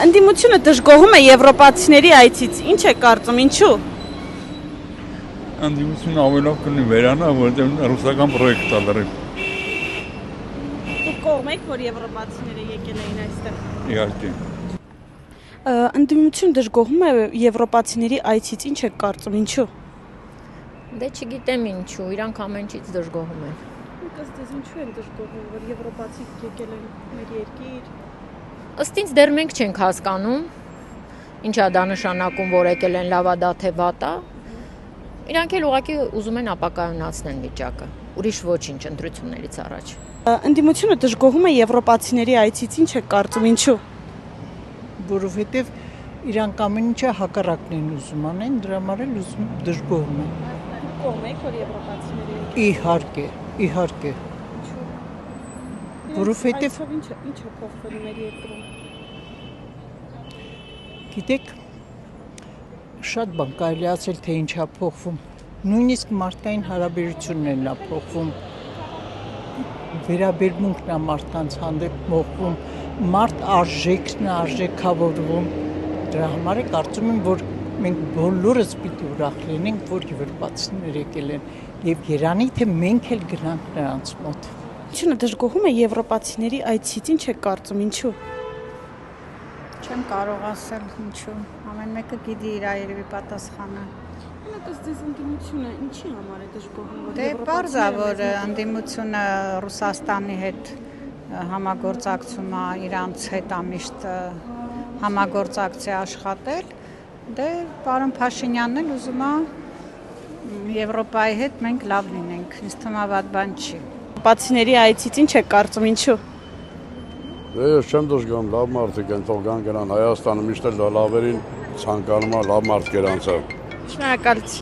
Ընդդիմությունը դժգոհում է եվրոպացիների այցից, ինչ է կարծում, ինչու։ Ընդդիմությունը ավելի կլինի վերանա, որովհետև ռուսական պրոյեկտ է լրիվ։ Դուք կողմ եք, որ եվրոպացիները եկել էին այստեղ։ Իհարկե։ Ընդդիմությունը դժգոհում է եվրոպացիների այցից, ինչ է կարծում, ինչու։ Դե չգիտեմ ինչու, իրանք ամեն ինչից դժգոհում են։ Ըստ ձեզ ինչու են դժգոհում, որ եվրոպացիք եկել են մեր երկիր։ Ըստ ինձ դեռ մենք չենք հասկանում, ինչա դա նշանակում, որ եկել են լավա դա թե վատա։ Իրանք էլ ուղղակի ուզում են ապակայունացնեն վիճակը, ուրիշ ոչինչ ընտրություններից առաջ։ Ընդդիմությունը դժգոհում է եվրոպացիների այցից, ինչ է կարծում, ինչու։ Որովհետև իրանք ամեն ինչը հակառակն են ուզում անեն, դրա համար էլ ուզում դժգոհում են։ Կողմ եք, որ եվրոպացիները Իհարկե, իհարկե։ Որովհետև ինչ է փոխվել մեր երկրում։ գիտեք, շատ բան կարելի ասել, թե ինչա փոխվում։ Նույնիսկ մարդկային հարաբերություններն է փոխվում։ Վերաբերմունքն է մարդկանց հանդեպ փոխվում, մարդ արժեքն է արժեքավորվում։ Դրա համար է կարծում եմ, որ մենք բոլորս պիտի ուրախ լինենք, որ եվրոպացիներ եկել են եւ երանի թե մենք էլ գնանք նրանց մոտ։ Ինչու դժգոհում է եվրոպացիների այցից, ինչ է կարծում, ինչու։ Չեմ կարող ասել ինչու, ամեն մեկը գիտի իր երևի պատասխանը։ Ըստ ձեզ ընդդիմությունը ինչի համար է դժգոհում, որ Դե պարզ է, որ ընդդիմությունը Ռուսաստանի հետ համագործակցում է, իրանց հետ ամիշտ համագործակցի աշխատել, դե պարոն Փաշինյանն էլ ուզում է Եվրոպայի հետ մենք լավ լինենք, ինձ թվում է վատ բան չի։ Եվրոպացիների այցից ինչ է կարծում, ինչու։ Դե ես չեմ դժգոհում, լավ մարդիկ են, թող գան գնան Հայաստանը, միշտ էլ լավերին ցանկանում է լավ մարդ գրանցավ։ Շնորհակալություն։